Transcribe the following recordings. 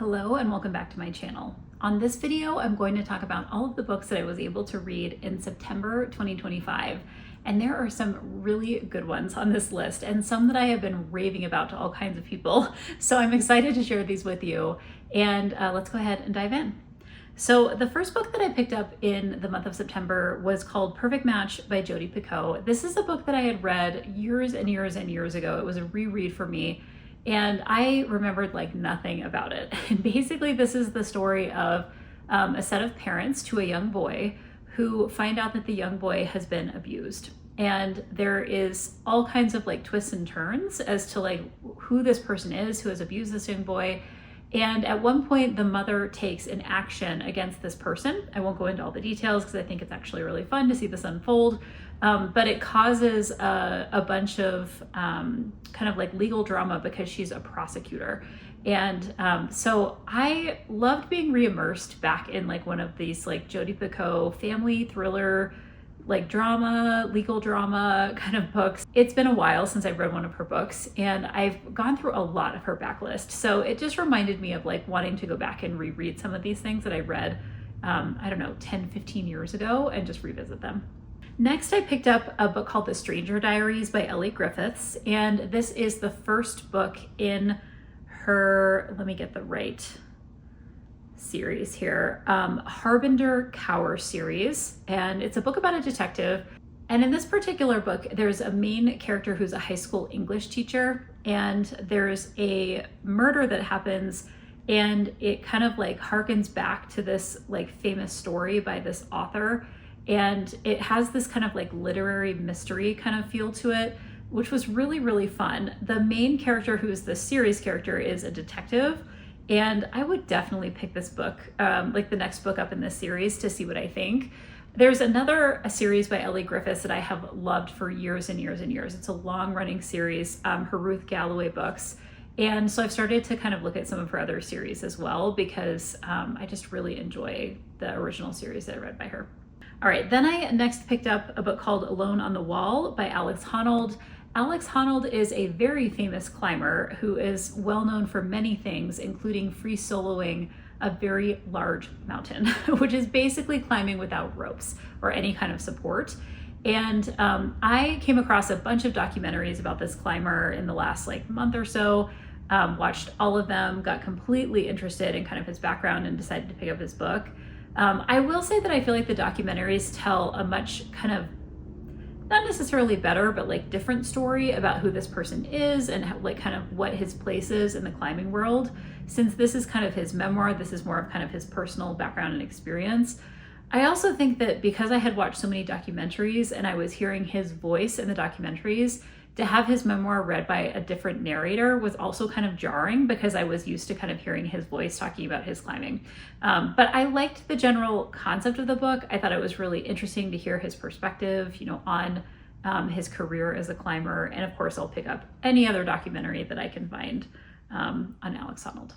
Hello and welcome back to my channel. On this video, I'm going to talk about all of the books that I was able to read in September 2025. And there are some really good ones on this list and some that I have been raving about to all kinds of people. So I'm excited to share these with you. And let's go ahead and dive in. So the first book that I picked up in the month of September was called Perfect Match by Jodi Picoult. This is a book that I had read years and years and years ago. It was a reread for me. And I remembered like nothing about it. And basically this is the story of a set of parents to a young boy who find out that the young boy has been abused. And there is all kinds of like twists and turns as to like who this person is who has abused this young boy. And at one point the mother takes an action against this person. I won't go into all the details because I think it's actually really fun to see this unfold. But it causes a bunch of kind of like legal drama because she's a prosecutor. And so I loved being re-immersed back in like one of these like Jodi Picoult family thriller, like drama, legal drama kind of books. It's been a while since I've read one of her books and I've gone through a lot of her backlist. So it just reminded me of like wanting to go back and reread some of these things that I read, I don't know, 10, 15 years ago and just revisit them. Next, I picked up a book called The Stranger Diaries by Ellie Griffiths, and this is the first book in her, let me get the right series here, Harbinger Cower series, and it's a book about a detective. And in this particular book, there's a main character who's a high school English teacher, and there's a murder that happens, and it kind of like harkens back to this like famous story by this author. And it has this kind of like literary mystery kind of feel to it, which was really, really fun. The main character, who is the series character, is a detective. And I would definitely pick this book, like the next book up in this series, to see what I think. There's a series by Ellie Griffiths that I have loved for years and years and years. It's a long running series, her Ruth Galloway books. And so I've started to kind of look at some of her other series as well, because I just really enjoy the original series that I read by her. All right, then I next picked up a book called Alone on the Wall by Alex Honnold. Alex Honnold is a very famous climber who is well known for many things, including free soloing a very large mountain, which is basically climbing without ropes or any kind of support. And I came across a bunch of documentaries about this climber in the last like month or so, watched all of them, got completely interested in kind of his background and decided to pick up his book. I will say that I feel like the documentaries tell a much kind of, not necessarily better, but like different story about who this person is and how, like kind of what his place is in the climbing world. Since this is kind of his memoir, this is more of kind of his personal background and experience. I also think that because I had watched so many documentaries and I was hearing his voice in the documentaries, to have his memoir read by a different narrator was also kind of jarring because I was used to kind of hearing his voice talking about his climbing. But I liked the general concept of the book. I thought it was really interesting to hear his perspective, on his career as a climber. And of course, I'll pick up any other documentary that I can find on Alex Honnold.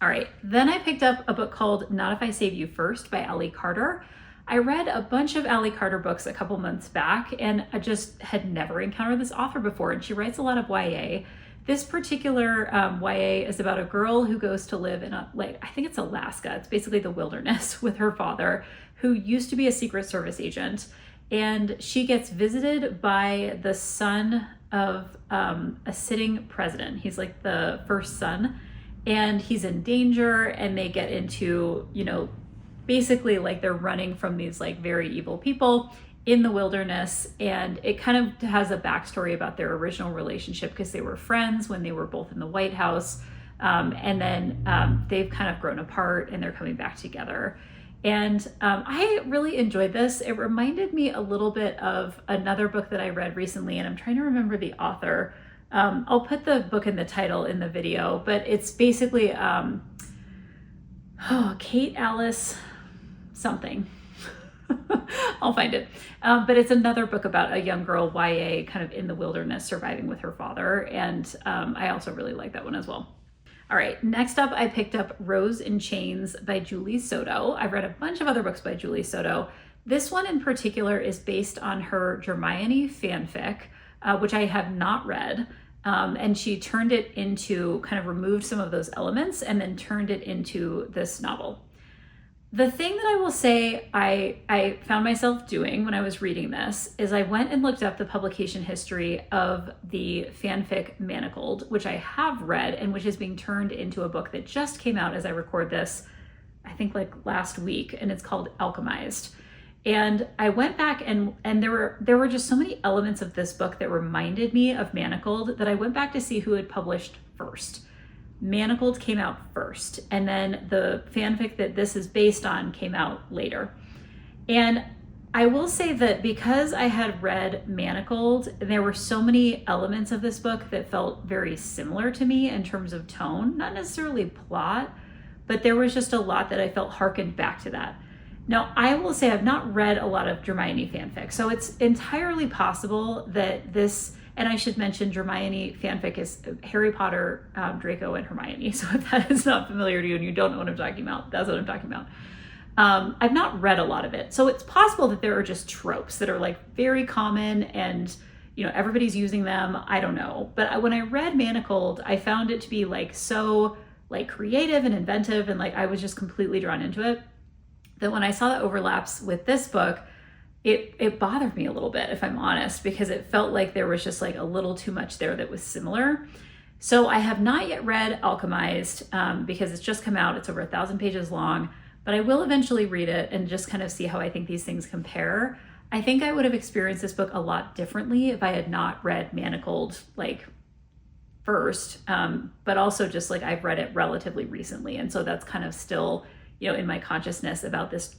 All right, then I picked up a book called Not If I Save You First by Allie Carter. I read a bunch of Allie Carter books a couple months back and I just had never encountered this author before, and she writes a lot of YA. This particular YA is about a girl who goes to live in I think it's Alaska. It's basically the wilderness with her father, who used to be a Secret Service agent. And she gets visited by the son of a sitting president. He's like the first son, and he's in danger, and they get into, basically like they're running from these like very evil people in the wilderness. And it kind of has a backstory about their original relationship because they were friends when they were both in the White House. And then they've kind of grown apart and they're coming back together. And I really enjoyed this. It reminded me a little bit of another book that I read recently, and I'm trying to remember the author. I'll put the book in the title in the video, but it's basically Kate Alice something. I'll find it. But it's another book about a young girl, YA, kind of in the wilderness surviving with her father. And I also really like that one as well. All right, next up, I picked up Rose in Chains by Julie Soto. I've read a bunch of other books by Julie Soto. This one in particular is based on her Hermione fanfic, which I have not read. And she turned it into, kind of removed some of those elements and then turned it into this novel. The thing that I will say I found myself doing when I was reading this is I went and looked up the publication history of the fanfic Manacled, which I have read and which is being turned into a book that just came out as I record this, I think like last week, and it's called Alchemized. And I went back and there were just so many elements of this book that reminded me of Manacled that I went back to see who had published first. Manacled came out first, and then the fanfic that this is based on came out later. And I will say that because I had read Manacled, there were so many elements of this book that felt very similar to me in terms of tone, not necessarily plot, but there was just a lot that I felt harkened back to that. Now, I will say I've not read a lot of Hermione fanfic, so it's entirely possible that this, and I should mention Hermione fanfic is Harry Potter, Draco, and Hermione. So if that is not familiar to you and you don't know what I'm talking about, that's what I'm talking about. I've not read a lot of it. So it's possible that there are just tropes that are like very common and, you know, everybody's using them. I don't know. But when I read Manacled, I found it to be like so like creative and inventive, and like I was just completely drawn into it, that when I saw the overlaps with this book, it bothered me a little bit, if I'm honest, because it felt like there was just like a little too much there that was similar. So I have not yet read Alchemized because it's just come out. It's over 1,000 pages long, but I will eventually read it and just kind of see how I think these things compare. I think I would have experienced this book a lot differently if I had not read Manacled like first, but also just like I've read it relatively recently. And so that's kind of still, you know, in my consciousness about this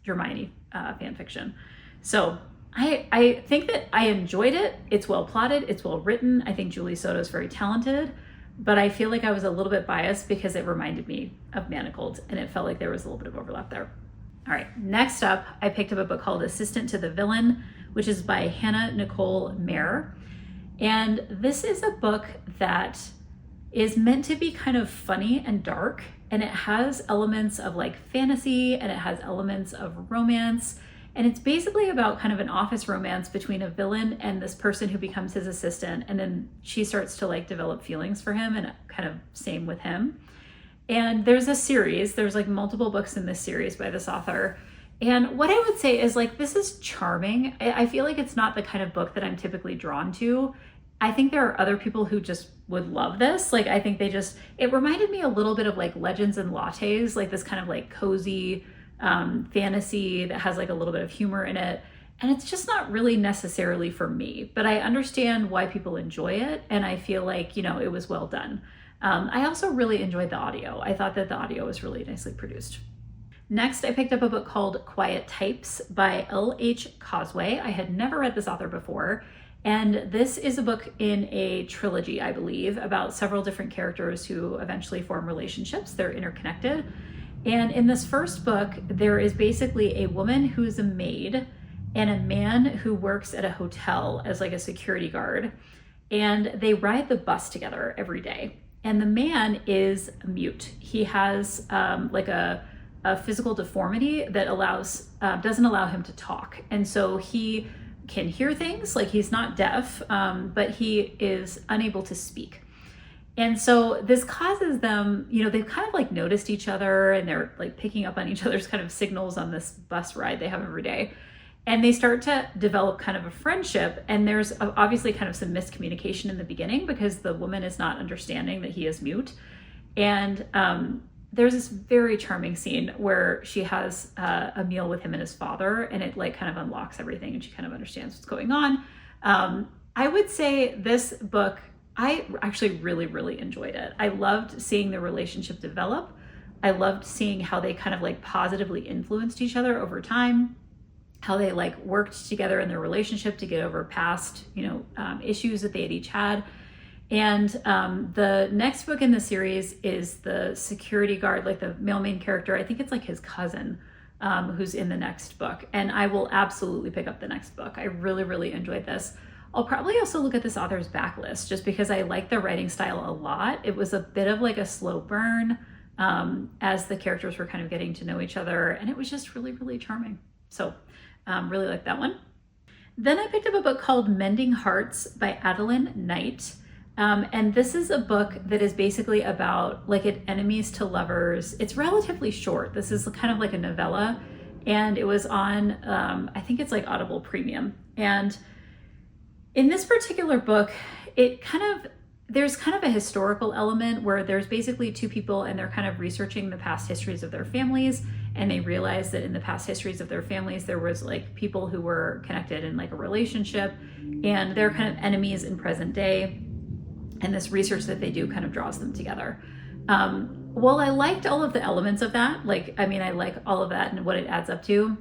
Hermione fan fiction. So I think that I enjoyed it. It's well plotted, it's well written. I think Julie Soto is very talented, but I feel like I was a little bit biased because it reminded me of Manacled and it felt like there was a little bit of overlap there. All right, next up, I picked up a book called Assistant to the Villain, which is by Hannah Nicole Mayer. And this is a book that is meant to be kind of funny and dark, and it has elements of like fantasy and it has elements of romance, and it's basically about kind of an office romance between a villain and this person who becomes his assistant, and then she starts to like develop feelings for him, and kind of same with him. And there's like multiple books in this series by this author, and what I would say is like this is charming. I feel like it's not the kind of book that I'm typically drawn to. I think there are other people who just would love this. Like, I think it reminded me a little bit of like Legends and Lattes, like this kind of like cozy fantasy that has like a little bit of humor in it. And it's just not really necessarily for me, but I understand why people enjoy it. And I feel like, you know, it was well done. I also really enjoyed the audio. I thought that the audio was really nicely produced. Next, I picked up a book called Quiet Types by L.H. Causeway. I had never read this author before. And this is a book in a trilogy, I believe, about several different characters who eventually form relationships. They're interconnected. And in this first book, there is basically a woman who's a maid and a man who works at a hotel as like a security guard. And they ride the bus together every day. And the man is mute. He has like a physical deformity that doesn't allow him to talk. And so he can hear things, like he's not deaf, but he is unable to speak. And so this causes them, you know, they've kind of like noticed each other and they're like picking up on each other's kind of signals on this bus ride they have every day. And they start to develop kind of a friendship. And there's obviously kind of some miscommunication in the beginning because the woman is not understanding that he is mute. And there's this very charming scene where she has a meal with him and his father, and it like kind of unlocks everything and she kind of understands what's going on. I would say this book, I actually really, really enjoyed it. I loved seeing the relationship develop. I loved seeing how they kind of like positively influenced each other over time, how they like worked together in their relationship to get over past, you know, issues that they had each had. And the next book in the series is the security guard, like the male main character. I think it's like his cousin who's in the next book. And I will absolutely pick up the next book. I really, really enjoyed this. I'll probably also look at this author's backlist just because I like the writing style a lot. It was a bit of like a slow burn as the characters were kind of getting to know each other. And it was just really, really charming. So really like that one. Then I picked up a book called Mending Hearts by Adeline Knight. And this is a book that is basically about like an enemies to lovers. It's relatively short. This is kind of like a novella, and it was on, I think it's like Audible Premium. And in this particular book, there's kind of a historical element where there's basically two people and they're kind of researching the past histories of their families, and they realize that in the past histories of their families there was like people who were connected in like a relationship, and they're kind of enemies in present day, and this research that they do kind of draws them together. Well, I liked all of the elements of that. I like all of that and what it adds up to.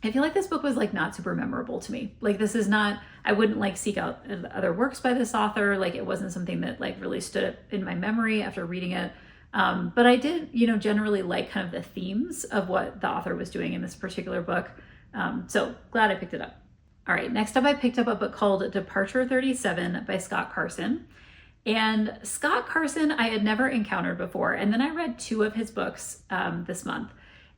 I feel like this book was like not super memorable to me. Like, this is not, I wouldn't like seek out other works by this author. Like, it wasn't something that like really stood up in my memory after reading it. But I did, generally like kind of the themes of what the author was doing in this particular book. So glad I picked it up. All right, next up I picked up a book called Departure 37 by Scott Carson. And Scott Carson I had never encountered before. And then I read two of his books this month.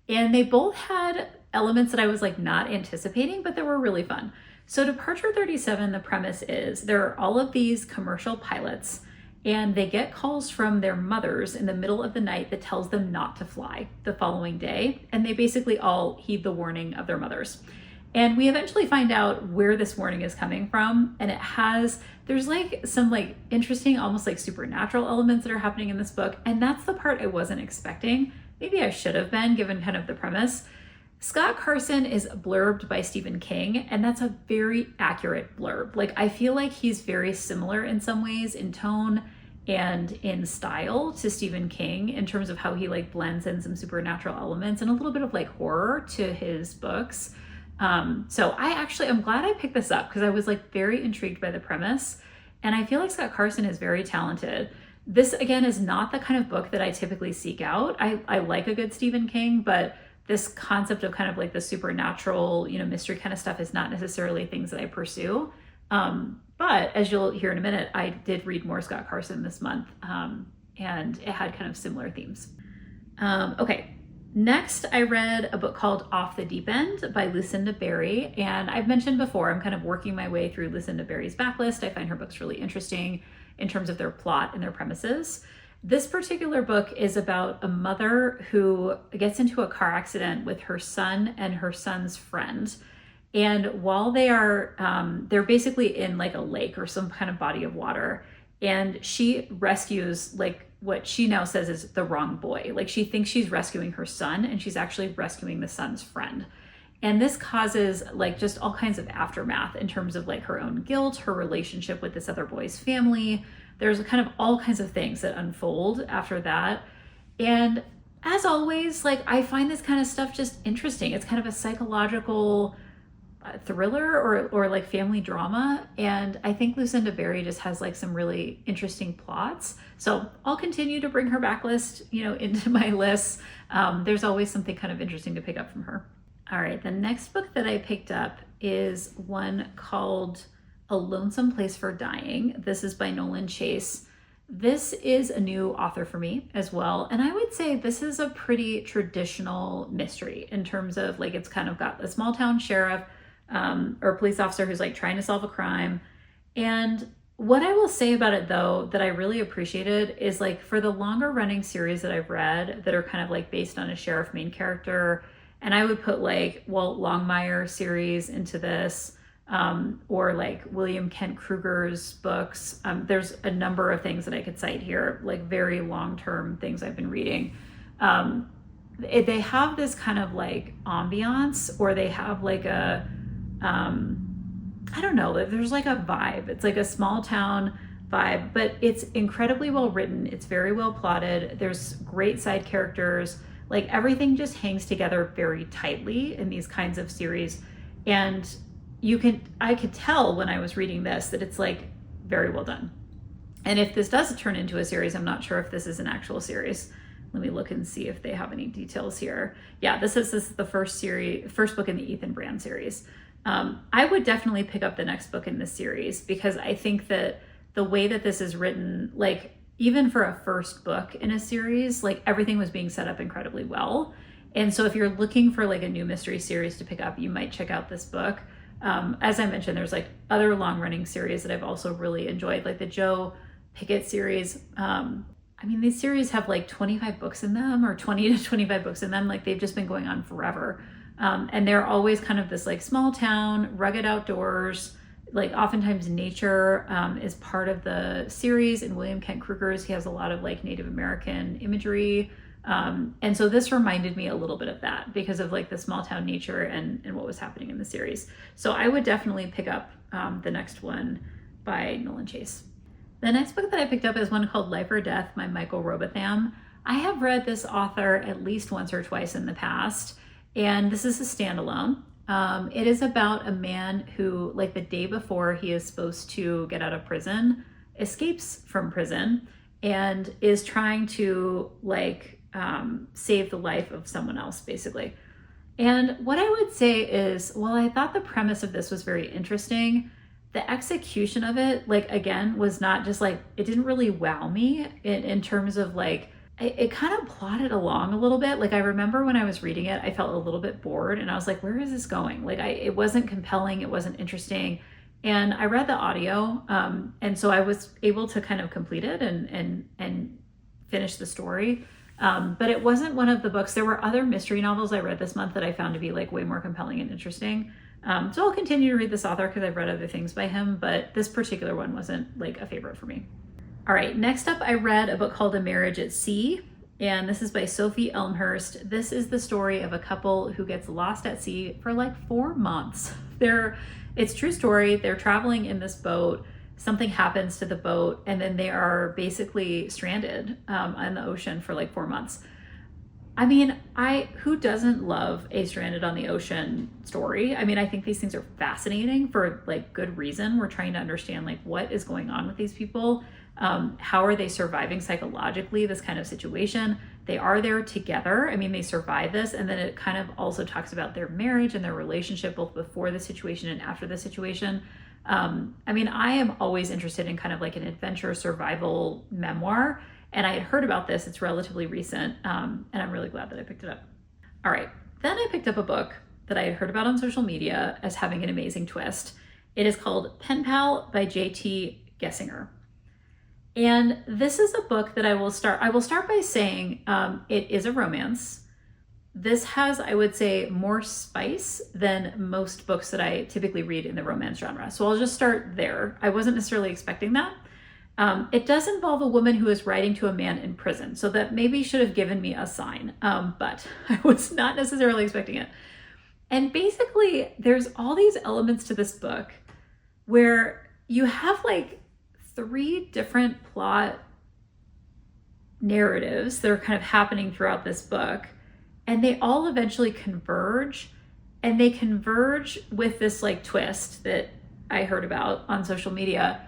And they both had elements that I was like not anticipating, but they were really fun. So Departure 37, the premise is there are all of these commercial pilots, and they get calls from their mothers in the middle of the night that tells them not to fly the following day. And they basically all heed the warning of their mothers. And we eventually find out where this warning is coming from. And there's like some like interesting, almost like supernatural elements that are happening in this book. And that's the part I wasn't expecting. Maybe I should have been, given kind of the premise. Scott Carson is blurbed by Stephen King, and that's a very accurate blurb. Like, I feel like he's very similar in some ways in tone and in style to Stephen King in terms of how he like blends in some supernatural elements and a little bit of like horror to his books. So I'm glad I picked this up because I was like very intrigued by the premise, and I feel like Scott Carson is very talented. This again is not the kind of book that I typically seek out. I like a good Stephen King, but this concept of kind of like the supernatural, mystery kind of stuff is not necessarily things that I pursue. But as you'll hear in a minute, I did read more Scott Carson this month, and it had kind of similar themes. Okay. Next, I read a book called Off the Deep End by Lucinda Berry. And I've mentioned before, I'm kind of working my way through Lucinda Berry's backlist. I find her books really interesting in terms of their plot and their premises. This particular book is about a mother who gets into a car accident with her son and her son's friend. And while they're basically in like a lake or some kind of body of water. And she rescues like what she now says is the wrong boy. Like, she thinks she's rescuing her son, and she's actually rescuing the son's friend. And this causes like just all kinds of aftermath in terms of like her own guilt, her relationship with this other boy's family. There's kind of all kinds of things that unfold after that. And as always, like, I find this kind of stuff just interesting. It's kind of a psychological thriller or like family drama. And I think Lucinda Berry just has like some really interesting plots. So I'll continue to bring her backlist, into my lists. There's always something kind of interesting to pick up from her. All right, the next book that I picked up is one called A Lonesome Place for Dying. This is by Nolan Chase. This is a new author for me as well. And I would say this is a pretty traditional mystery in terms of like, it's kind of got a small town sheriff or police officer who's like trying to solve a crime. And what I will say about it though, that I really appreciated is like, for the longer running series that I've read that are kind of like based on a sheriff main character, and I would put like Walt Longmire series into this, or like William Kent Kruger's books. There's a number of things that I could cite here, like very long-term things I've been reading. They have this kind of like ambiance, or they have like a, I don't know, there's like a vibe. It's like a small town vibe, but it's incredibly well written. It's very well plotted. There's great side characters. Like, everything just hangs together very tightly in these kinds of series. And I could tell when I was reading this that it's like very well done. And if this does turn into a series, I'm not sure if this is an actual series. Let me look and see if they have any details here. Yeah, this is the first book in the Ethan Brand series. I would definitely pick up the next book in this series, because I think that the way that this is written, like, even for a first book in a series, like, everything was being set up incredibly well. And so if you're looking for like a new mystery series to pick up, you might check out this book. As I mentioned, there's like other long running series that I've also really enjoyed, like the Joe Pickett series. I mean, these series have like 25 books in them, or 20 to 25 books in them. Like they've just been going on forever. And they're always kind of this like small town, rugged outdoors, like oftentimes nature is part of the series. And William Kent Kruger's, he has a lot of like Native American imagery. And so this reminded me a little bit of that because of like the small town nature and what was happening in the series. So I would definitely pick up the next one by Nolan Chase. The next book that I picked up is one called Life or Death by Michael Robotham. I have read this author at least once or twice in the past, and this is a standalone. It is about a man who, like the day before he is supposed to get out of prison, escapes from prison and is trying to like save the life of someone else, basically. And what I would say is, while I thought the premise of this was very interesting, the execution of it, like, again, was not just like, it didn't really wow me in terms of like, it kind of plodded along a little bit. Like I remember when I was reading it, I felt a little bit bored and I was like, where is this going? Like it wasn't compelling. It wasn't interesting. And I read the audio. And so I was able to kind of complete it and finish the story. But it wasn't one of the books. There were other mystery novels I read this month that I found to be like way more compelling and interesting. So I'll continue to read this author because I've read other things by him, but this particular one wasn't like a favorite for me. All right, next up, I read a book called A Marriage at Sea, and this is by Sophie Elmhurst. This is the story of a couple who gets lost at sea for like 4 months. It's true story. They're traveling in this boat. Something happens to the boat, and then they are basically stranded on the ocean for like 4 months. I mean, who doesn't love a stranded on the ocean story? I mean, I think these things are fascinating for like good reason. We're trying to understand like what is going on with these people. How are they surviving psychologically this kind of situation? They are there together. I mean, they survive this. And then it kind of also talks about their marriage and their relationship, both before the situation and after the situation. I mean, I am always interested in kind of like an adventure survival memoir. And I had heard about this. It's relatively recent. And I'm really glad that I picked it up. All right. Then I picked up a book that I had heard about on social media as having an amazing twist. It is called Pen Pal by J.T. Gessinger. And this is a book that I will start by saying it is a romance. This has, I would say, more spice than most books that I typically read in the romance genre. So I'll just start there. I wasn't necessarily expecting that. It does involve a woman who is writing to a man in prison. So that maybe should have given me a sign, but I was not necessarily expecting it. And basically, there's all these elements to this book where you have like 3 different plot narratives that are kind of happening throughout this book, and they all eventually converge, and they converge with this like twist that I heard about on social media.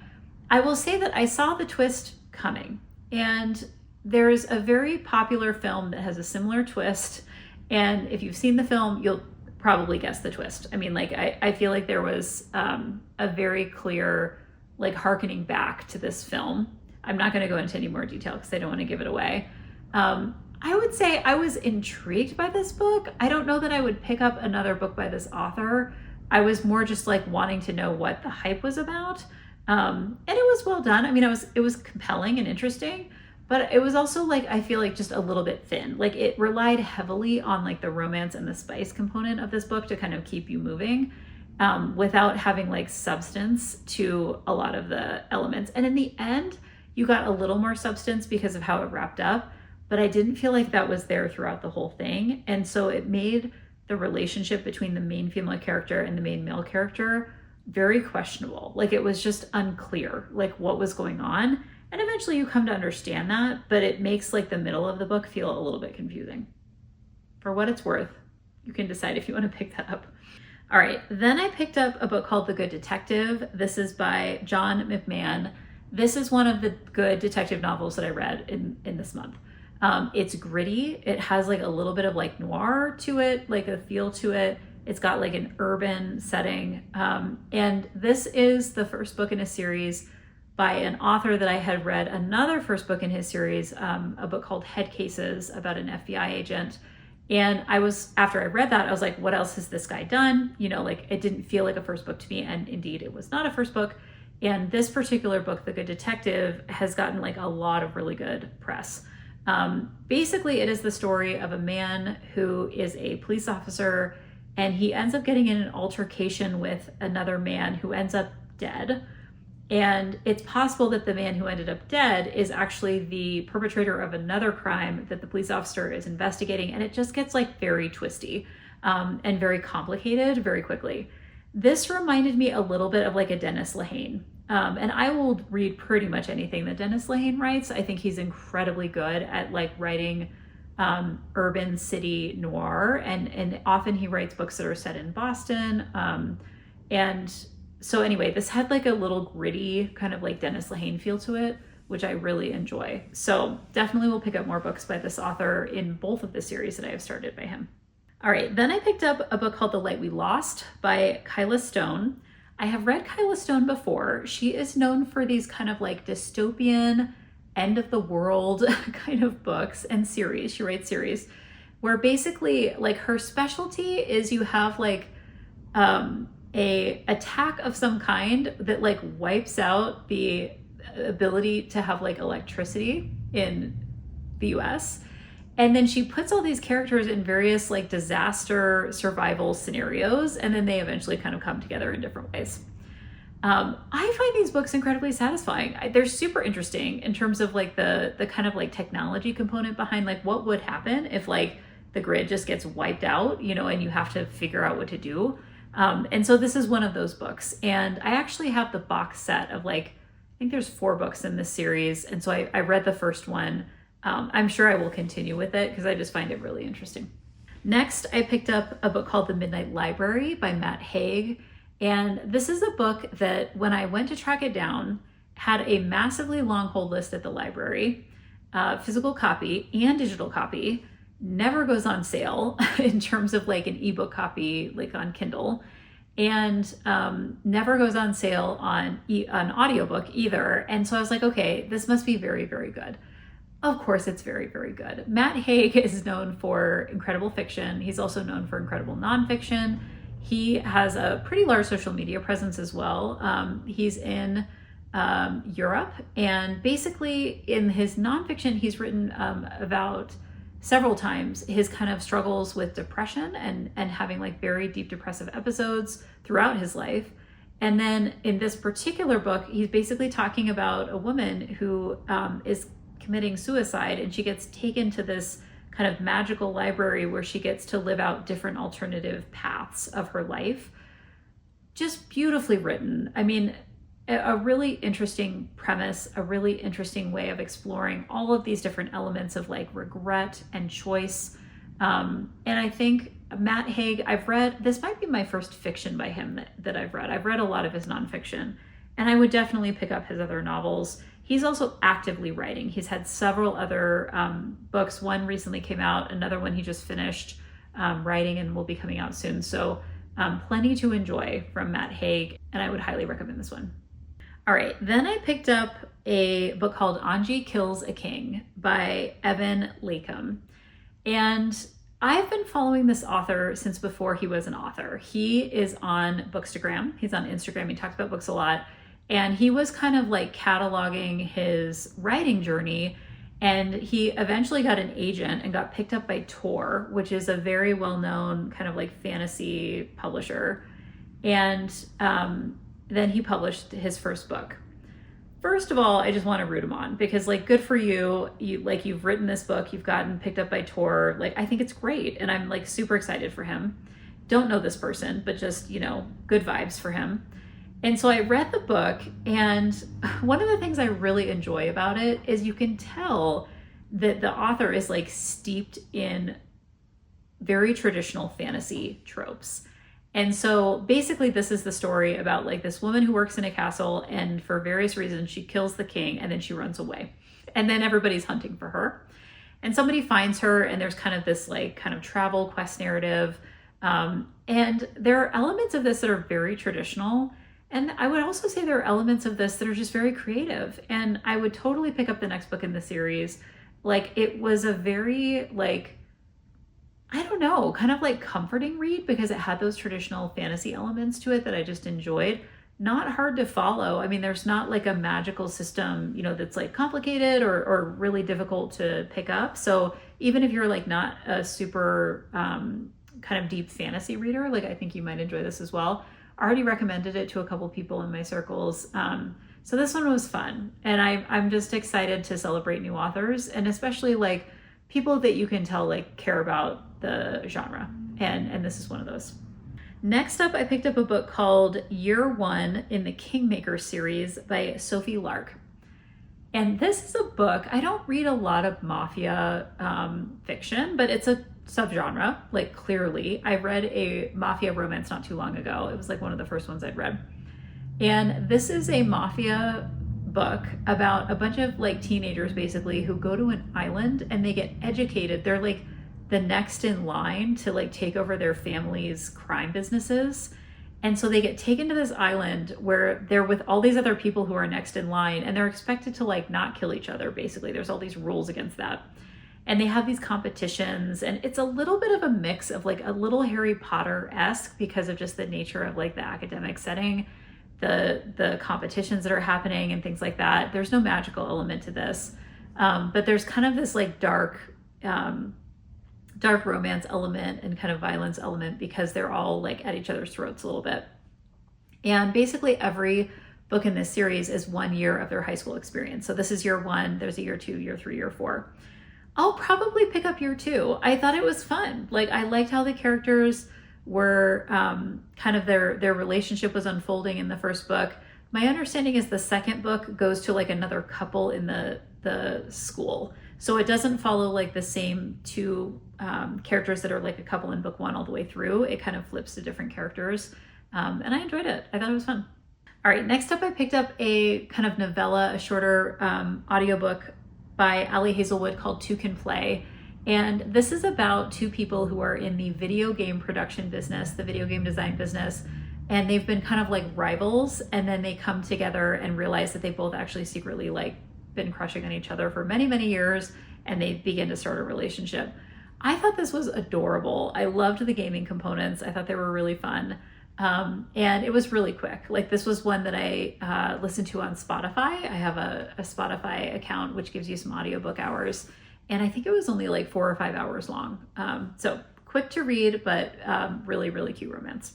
I will say that I saw the twist coming, and there's a very popular film that has a similar twist, and if you've seen the film, you'll probably guess the twist. I mean, like I feel like there was a very clear like hearkening back to this film. I'm not going to go into any more detail because I don't want to give it away. I would say I was intrigued by this book. I don't know that I would pick up another book by this author. I was more just like wanting to know what the hype was about. And it was well done. I mean, it was compelling and interesting, but it was also like, I feel like just a little bit thin. Like it relied heavily on like the romance and the spice component of this book to kind of keep you moving. Without having like substance to a lot of the elements. And in the end, you got a little more substance because of how it wrapped up, but I didn't feel like that was there throughout the whole thing. And so it made the relationship between the main female character and the main male character very questionable. Like it was just unclear, like what was going on. And eventually you come to understand that, but it makes like the middle of the book feel a little bit confusing. For what it's worth, you can decide if you want to pick that up. All right, then I picked up a book called The Good Detective. This is by John McMahon. This is one of the good detective novels that I read in this month. It's gritty. It has like a little bit of like noir to it, like a feel to it. It's got like an urban setting. And this is the first book in a series by an author that I had read another first book in his series, a book called Head Cases about an FBI agent. And after I read that, I was like, what else has this guy done? Like it didn't feel like a first book to me. And indeed, it was not a first book. And this particular book, The Good Detective, has gotten like a lot of really good press. Basically, it is the story of a man who is a police officer, and he ends up getting in an altercation with another man who ends up dead. And it's possible that the man who ended up dead is actually the perpetrator of another crime that the police officer is investigating. And it just gets like very twisty and very complicated very quickly. This reminded me a little bit of like a Dennis Lehane. And I will read pretty much anything that Dennis Lehane writes. I think he's incredibly good at like writing urban city noir. And often he writes books that are set in Boston. And so anyway, this had like a little gritty kind of like Dennis Lehane feel to it, which I really enjoy. So definitely will pick up more books by this author in both of the series that I have started by him. All right, then I picked up a book called The Light We Lost by Kyla Stone. I have read Kyla Stone before. She is known for these kind of like dystopian, end of the world kind of books and series. She writes series where basically like her specialty is you have like a attack of some kind that like wipes out the ability to have like electricity in the US. And then she puts all these characters in various like disaster survival scenarios, and then they eventually kind of come together in different ways. I find these books incredibly satisfying. They're super interesting in terms of like the kind of like technology component behind like what would happen if like the grid just gets wiped out, and you have to figure out what to do. And so this is one of those books. And I actually have the box set of like, I think there's 4 books in this series. And so I read the first one. I'm sure I will continue with it because I just find it really interesting. Next, I picked up a book called The Midnight Library by Matt Haig. And this is a book that when I went to track it down, had a massively long hold list at the library, physical copy and digital copy, never goes on sale in terms of like an ebook copy, like on Kindle, and never goes on sale on an audiobook either. And so I was like, okay, this must be very, very good. Of course, it's very, very good. Matt Haig is known for incredible fiction. He's also known for incredible nonfiction. He has a pretty large social media presence as well. He's in Europe, and basically in his nonfiction, he's written about several times his kind of struggles with depression and having like very deep depressive episodes throughout his life. And then in this particular book, he's basically talking about a woman who is committing suicide, and she gets taken to this kind of magical library where she gets to live out different alternative paths of her life. Just beautifully written. I mean, a really interesting premise, a really interesting way of exploring all of these different elements of like regret and choice. And I think Matt Haig, this might be my first fiction by him that I've read. I've read a lot of his nonfiction, and I would definitely pick up his other novels. He's also actively writing. He's had several other books. One recently came out, another one he just finished writing and will be coming out soon. So plenty to enjoy from Matt Haig, and I would highly recommend this one. All right, then I picked up a book called Angie Kills a King by Evan Latham. And I've been following this author since before he was an author. He is on Bookstagram. He's on Instagram. He talks about books a lot. And he was kind of like cataloging his writing journey, and he eventually got an agent and got picked up by Tor, which is a very well-known kind of like fantasy publisher. And then he published his first book. First of all, I just want to root him on because like, good for you. You've written this book, you've gotten picked up by Tor. Like, I think it's great. And I'm like super excited for him. Don't know this person, but just, good vibes for him. And so I read the book, and one of the things I really enjoy about it is you can tell that the author is like steeped in very traditional fantasy tropes. And so basically this is the story about like this woman who works in a castle, and for various reasons she kills the king and then she runs away. And then everybody's hunting for her. And somebody finds her, and there's kind of this like kind of travel quest narrative. And there are elements of this that are very traditional. And I would also say there are elements of this that are just very creative. And I would totally pick up the next book in the series. Like, it was a very like I don't know, kind of like comforting read because it had those traditional fantasy elements to it that I just enjoyed. Not hard to follow. I mean, there's not like a magical system, that's like complicated or really difficult to pick up. So even if you're like not a super kind of deep fantasy reader, like I think you might enjoy this as well. I already recommended it to a couple people in my circles. So this one was fun. And I'm just excited to celebrate new authors, and especially like people that you can tell like care about the genre. And this is one of those. Next up, I picked up a book called Year One in the Kingmaker series by Sophie Lark. And this is a book, I don't read a lot of mafia fiction, but it's a subgenre, like clearly. I read a mafia romance not too long ago. It was like one of the first ones I'd read. And this is a mafia book about a bunch of like teenagers basically who go to an island and they get educated. They're like the next in line to like take over their family's crime businesses. And so they get taken to this island where they're with all these other people who are next in line, and they're expected to like not kill each other. Basically, there's all these rules against that. And they have these competitions, and it's a little bit of a mix of like a little Harry Potter-esque because of just the nature of like the academic setting, the competitions that are happening and things like that. There's no magical element to this, but there's kind of this like dark romance element and kind of violence element because they're all like at each other's throats a little bit. And basically every book in this series is 1 year of their high school experience. So this is year one, there's a year two, year three, year four. I'll probably pick up year two. I thought it was fun. Like I liked how the characters were kind of their relationship was unfolding in the first book. My understanding is the second book goes to like another couple in the school. So it doesn't follow like the same two characters that are like a couple in book one all the way through. It kind of flips to different characters. And I enjoyed it. I thought it was fun. All right, next up I picked up a kind of novella, a shorter audiobook by Ali Hazelwood called Two Can Play. And this is about two people who are in the video game production business, the video game design business, and they've been kind of like rivals, and then they come together and realize that they both actually secretly like been crushing on each other for many, many years, and they begin to start a relationship. I thought this was adorable. I loved the gaming components. I thought they were really fun. And it was really quick. Like this was one that I listened to on Spotify. I have a Spotify account, which gives you some audiobook hours. And I think it was only like 4 or 5 hours long. So quick to read, but really, really cute romance.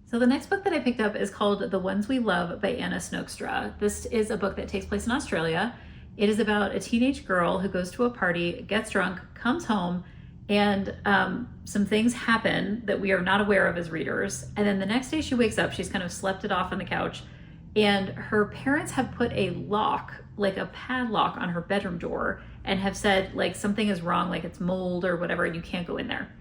So the next book that I picked up is called The Ones We Love by Anna Snoekstra. This is a book that takes place in Australia. It is about a teenage girl who goes to a party, gets drunk, comes home, and some things happen that we are not aware of as readers. And then the next day she wakes up, she's kind of slept it off on the couch, and her parents have put a lock, like a padlock on her bedroom door, and have said like something is wrong, like it's mold or whatever, and you can't go in there.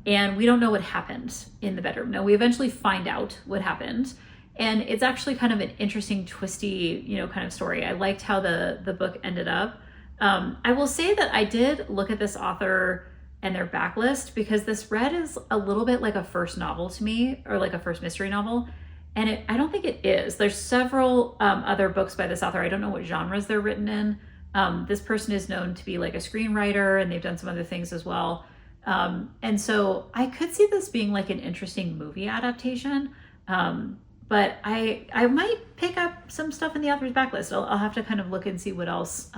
And we don't know what happened in the bedroom. Now we eventually find out what happened. And it's actually kind of an interesting, twisty, kind of story. I liked how the book ended up. I will say that I did look at this author and their backlist because this read is a little bit like a first novel to me, or like a first mystery novel. And I don't think it is. There's several other books by this author. I don't know what genres they're written in. This person is known to be like a screenwriter, and they've done some other things as well. And so I could see this being like an interesting movie adaptation. But I might pick up some stuff in the author's backlist. I'll have to kind of look and see what else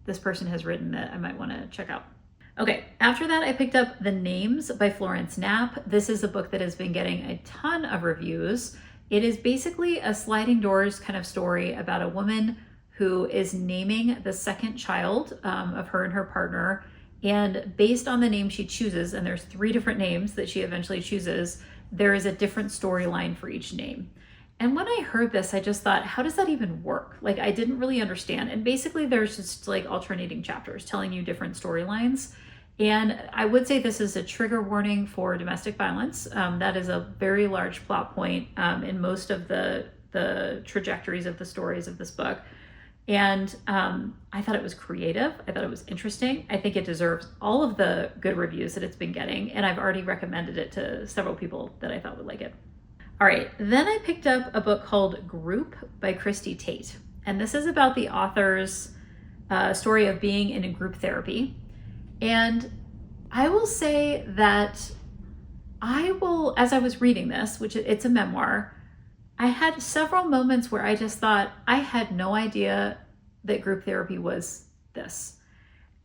this person has written that I might want to check out. Okay, after that I picked up The Names by Florence Knapp. This is a book that has been getting a ton of reviews. It is basically a sliding doors kind of story about a woman who is naming the second child of her and her partner. And based on the name she chooses, and there's 3 different names that she eventually chooses, there is a different storyline for each name. And when I heard this, I just thought, how does that even work? Like, I didn't really understand. And basically there's just like alternating chapters telling you different storylines. And I would say this is a trigger warning for domestic violence. That is a very large plot point in most of the trajectories of the stories of this book. And I thought it was creative. I thought it was interesting. I think it deserves all of the good reviews that it's been getting. And I've already recommended it to several people that I thought would like it. All right, then I picked up a book called Group by Christy Tate. And this is about the author's story of being in a group therapy. And I will say that as I was reading this, which it's a memoir, I had several moments where I just thought, I had no idea that group therapy was this.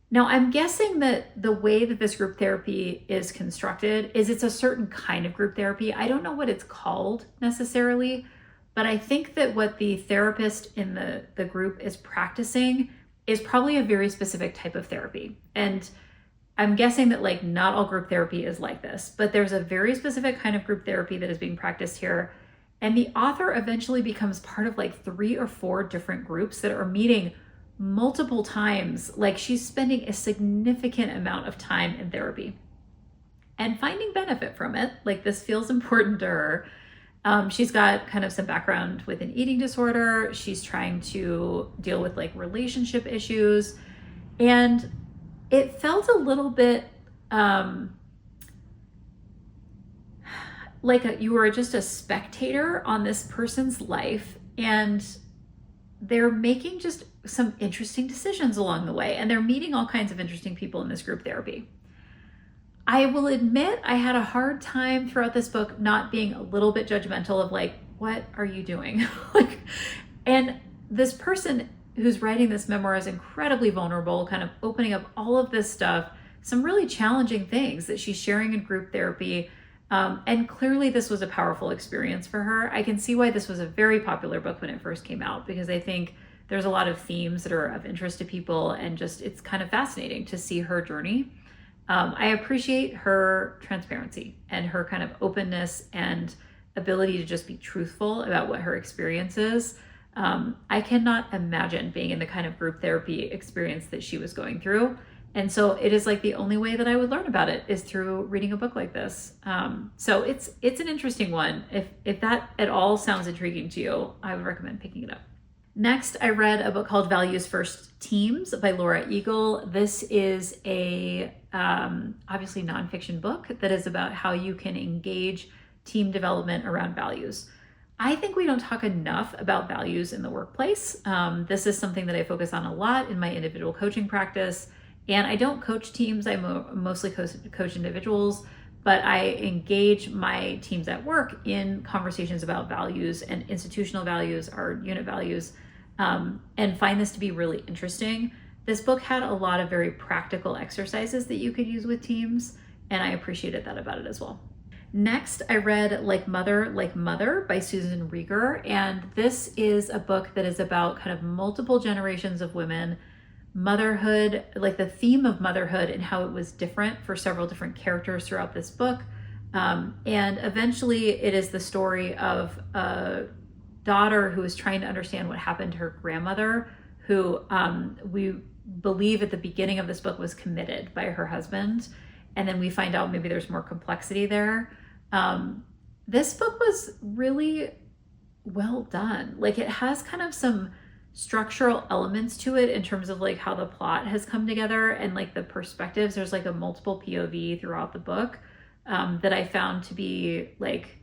Now, I'm guessing that the way that this group therapy is constructed is it's a certain kind of group therapy. I don't know what it's called necessarily, but I think that what the therapist in the group is practicing is probably a very specific type of therapy. And I'm guessing that like not all group therapy is like this, but there's a very specific kind of group therapy that is being practiced here. And the author eventually becomes part of like 3 or 4 different groups that are meeting multiple times. Like she's spending a significant amount of time in therapy and finding benefit from it. Like this feels important to her. She's got kind of some background with an eating disorder. She's trying to deal with like relationship issues. And it felt a little bit like you were just a spectator on this person's life, and they're making just some interesting decisions along the way, and they're meeting all kinds of interesting people in this group therapy. I will admit I had a hard time throughout this book not being a little bit judgmental of like, what are you doing? And this person who's writing this memoir is incredibly vulnerable, kind of opening up all of this stuff, some really challenging things that she's sharing in group therapy. And clearly this was a powerful experience for her. I can see why this was a very popular book when it first came out, because I think there's a lot of themes that are of interest to people, and just it's kind of fascinating to see her journey. I appreciate her transparency and her kind of openness and ability to just be truthful about what her experience is. I cannot imagine being in the kind of group therapy experience that she was going through. And so it is like the only way that I would learn about it is through reading a book like this. So it's an interesting one. If that at all sounds intriguing to you, I would recommend picking it up. Next, I read a book called Values First Teams by Laura Eagle. This is a obviously nonfiction book that is about how you can engage team development around values. I think we don't talk enough about values in the workplace. This is something that I focus on a lot in my individual coaching practice. And I don't coach teams, I mostly coach individuals, but I engage my teams at work in conversations about values and institutional values, our unit values, and find this to be really interesting. This book had a lot of very practical exercises that you could use with teams, and I appreciated that about it as well. Next, I read Like Mother by Susan Rieger, and this is a book that is about kind of multiple generations of women, motherhood, like the theme of motherhood and how it was different for several different characters throughout this book. And eventually it is the story of a daughter who is trying to understand what happened to her grandmother, who we believe at the beginning of this book was committed by her husband. And then we find out maybe there's more complexity there. This book was really well done. Like it has kind of some structural elements to it in terms of like how the plot has come together and like the perspectives. There's like a multiple POV throughout the book that I found to be like,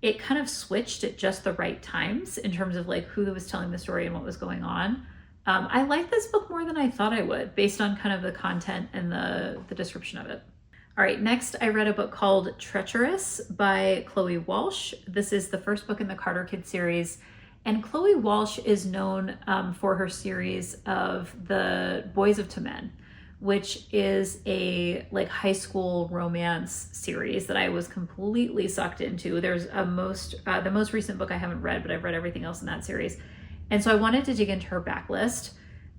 it kind of switched at just the right times in terms of like who was telling the story and what was going on. I like this book more than I thought I would based on kind of the content and the description of it. All right, next I read a book called Treacherous by Chloe Walsh. This is the first book in the Carter Kids series. And Chloe Walsh is known for her series of The Boys of Men, which is a like high school romance series that I was completely sucked into. There's the most recent book I haven't read, but I've read everything else in that series. And so I wanted to dig into her backlist.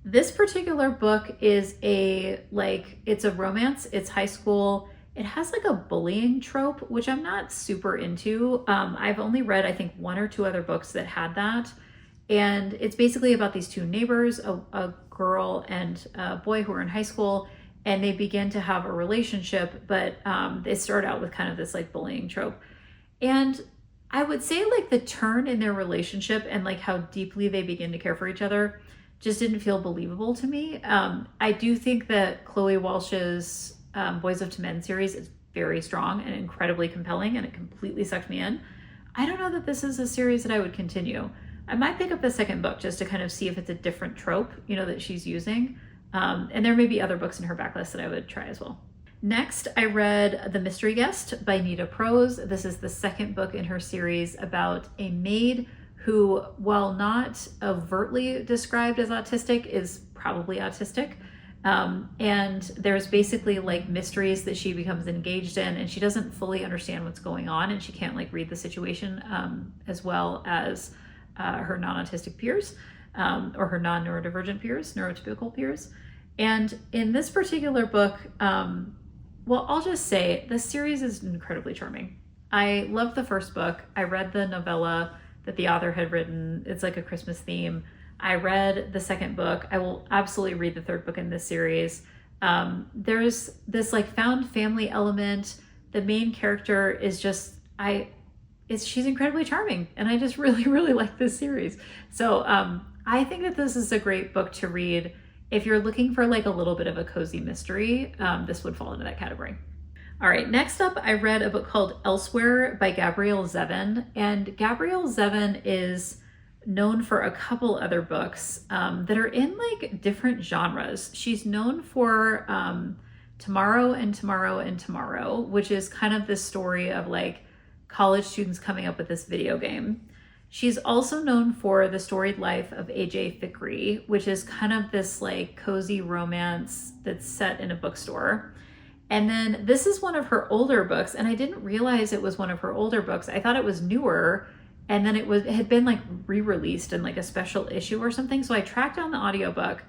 This particular book is it's a romance, it's high school. It has like a bullying trope, which I'm not super into. I've only read, I think, 1 or 2 other books that had that. And it's basically about these 2 neighbors, a girl and a boy who are in high school, and they begin to have a relationship, but they start out with kind of this like bullying trope. And I would say like the turn in their relationship and like how deeply they begin to care for each other just didn't feel believable to me. I do think that Chloe Walsh's Boys of Men series is very strong and incredibly compelling, and it completely sucked me in. I don't know that this is a series that I would continue. I might pick up the second book just to kind of see if it's a different trope, that she's using. And there may be other books in her backlist that I would try as well. Next, I read The Mystery Guest by Nita Prose. This is the second book in her series about a maid who, while not overtly described as autistic, is probably autistic. And there's basically like mysteries that she becomes engaged in, and she doesn't fully understand what's going on, and she can't like read the situation as well as her non-autistic peers or her non-neurodivergent peers, neurotypical peers. And in this particular book, well, I'll just say the series is incredibly charming. I loved the first book. I read the novella that the author had written. It's like a Christmas theme. I read the second book. I will absolutely read the third book in this series. There's this like found family element. The main character is just, she's incredibly charming. And I just really, really like this series. So I think that this is a great book to read. If you're looking for like a little bit of a cozy mystery, this would fall into that category. All right, next up, I read a book called Elsewhere by Gabrielle Zevin. And Gabrielle Zevin is known for a couple other books that are in like different genres. She's known for Tomorrow and Tomorrow and Tomorrow, which is kind of this story of like college students coming up with this video game. She's also known for The Storied Life of A.J. Fikry, which is kind of this like cozy romance that's set in a bookstore. And then this is one of her older books, and I didn't realize it was one of her older books. I thought it was newer, and then it had been like re-released in like a special issue or something. So I tracked down the audiobook,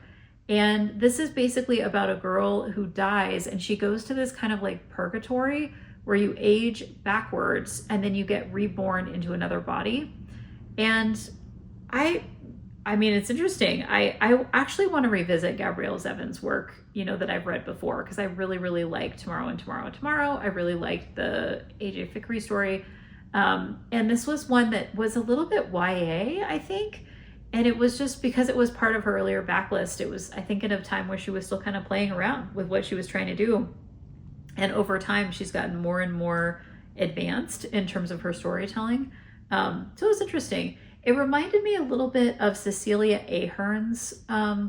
and this is basically about a girl who dies, and she goes to this kind of like purgatory where you age backwards and then you get reborn into another body. And I mean, it's interesting. I actually want to revisit Gabrielle Zevin's work, you know, that I've read before, because I really, really liked Tomorrow and Tomorrow and Tomorrow. I really liked the A.J. Fikry story. And this was one that was a little bit YA, I think. And it was just because it was part of her earlier backlist. It was, I think, in a time where she was still kind of playing around with what she was trying to do. And over time, she's gotten more and more advanced in terms of her storytelling. So it was interesting. It reminded me a little bit of Cecilia Ahern's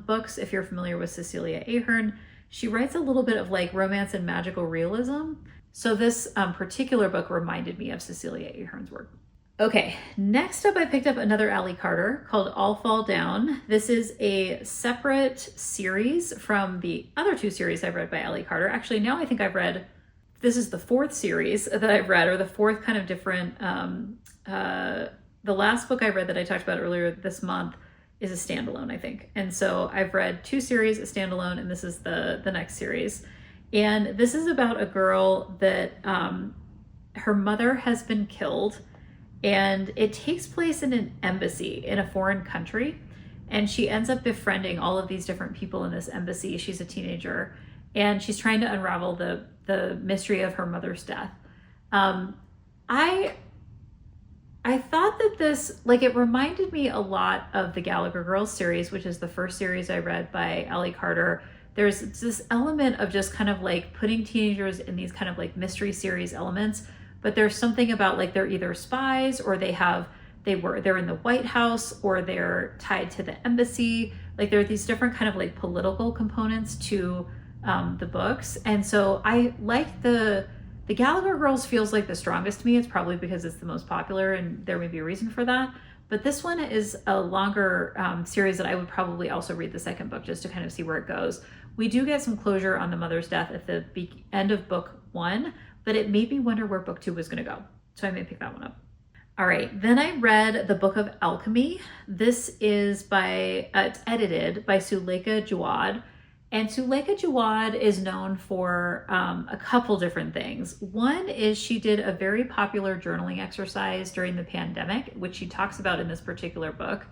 books. If you're familiar with Cecilia Ahern, she writes a little bit of like romance and magical realism. So this particular book reminded me of Cecilia Ahern's work. Okay, next up I picked up another Ally Carter called All Fall Down. This is a separate series from the other two series I've read by Ally Carter. Actually, now I think this is the fourth series that I've read, or the fourth kind of different the last book I read that I talked about earlier this month is a standalone, I think. And so I've read two series, a standalone, and this is the next series. And this is about a girl that her mother has been killed, and it takes place in an embassy in a foreign country. And she ends up befriending all of these different people in this embassy. She's a teenager, and she's trying to unravel the mystery of her mother's death. I thought that this, like, it reminded me a lot of the Gallagher Girls series, which is the first series I read by Ally Carter. There's this element of just kind of like putting teenagers in these kind of like mystery series elements, but there's something about like they're either spies or they're in the White House or they're tied to the embassy. Like there are these different kind of like political components to the books. And so I like the Gallagher Girls feels like the strongest to me. It's probably because it's the most popular, and there may be a reason for that. But this one is a longer series that I would probably also read the second book just to kind of see where it goes. We do get some closure on the mother's death at the end of book one, but it made me wonder where book two was going to go. So I may pick that one up. All right, then I read The Book of Alchemy. This is it's edited by Suleika Jawad. And Suleika Jawad is known for a couple different things. One is she did a very popular journaling exercise during the pandemic, which she talks about in this particular book.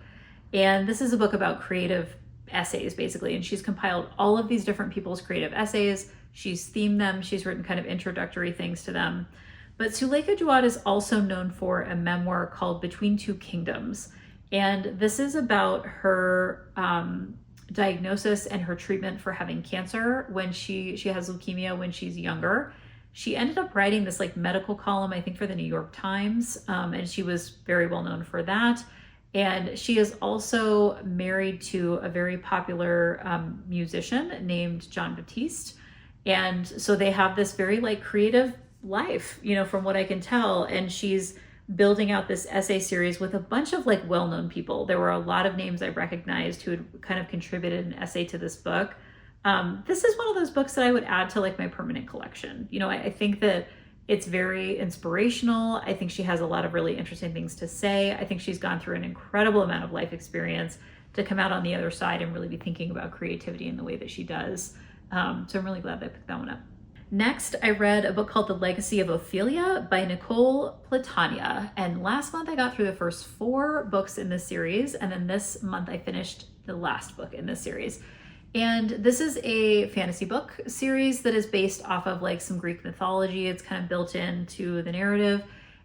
And this is a book about creative essays, basically. And she's compiled all of these different people's creative essays. She's themed them. She's written kind of introductory things to them. But Suleika Jawad is also known for a memoir called Between Two Kingdoms. And this is about her diagnosis and her treatment for having cancer when she has leukemia when she's younger. She ended up writing this like medical column, I think, for the New York Times, and she was very well known for that. And she is also married to a very popular musician named John Batiste. And so they have this very like creative life, you know, from what I can tell. And she's building out this essay series with a bunch of like well-known people. There were a lot of names I recognized who had kind of contributed an essay to this book. This is one of those books that I would add to like my permanent collection. You know, I think that it's very inspirational. I think she has a lot of really interesting things to say. I think she's gone through an incredible amount of life experience to come out on the other side and really be thinking about creativity in the way that she does. So I'm really glad that I picked that one up. Next, I read a book called The Legacy of Ophelia by Nicole Platania. And last month I got through the first 4 books in this series. And then this month I finished the last book in this series. And this is a fantasy book series that is based off of like some Greek mythology. It's kind of built into the narrative.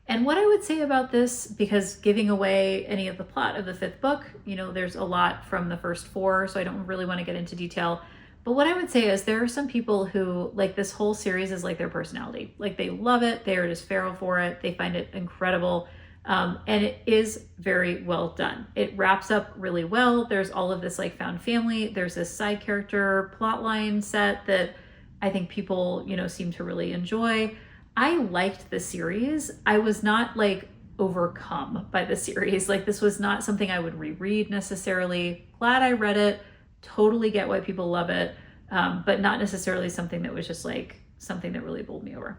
And what I would say about this, because giving away any of the plot of the 5th book, you know, there's a lot from the first 4, so I don't really want to get into detail. But what I would say is there are some people who like this whole series is like their personality. Like they love it. They are just feral for it. They find it incredible. And it is very well done. It wraps up really well. There's all of this like found family. There's this side character plot line set that I think people, you know, seem to really enjoy. I liked the series. I was not like overcome by the series. Like this was not something I would reread necessarily. Glad I read it. Totally get why people love it, but not necessarily something that was just like something that really bowled me over.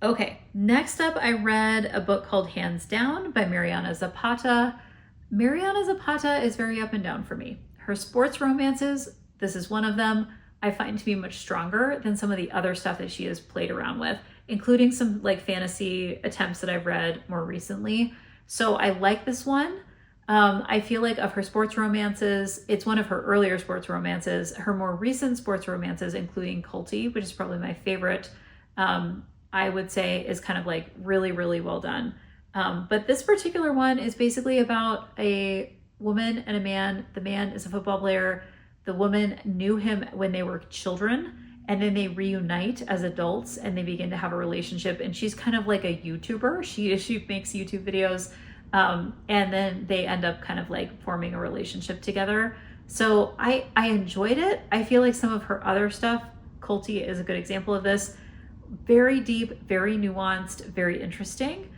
Okay, next up I read a book called Hands Down by Mariana Zapata. Mariana Zapata is very up and down for me. Her sports romances, this is one of them, I find to be much stronger than some of the other stuff that she has played around with, including some like fantasy attempts that I've read more recently. So I like this one. I feel like of her sports romances, it's one of her earlier sports romances. Her more recent sports romances, including Culty, which is probably my favorite, I would say is kind of like really, really well done. But this particular one is basically about a woman and a man. The man is a football player. The woman knew him when they were children, and then they reunite as adults and they begin to have a relationship. And she's kind of like a YouTuber. She makes YouTube videos. And then they end up kind of like forming a relationship together. So I enjoyed it. I feel like some of her other stuff, Culty is a good example of this, very deep, very nuanced, very interesting.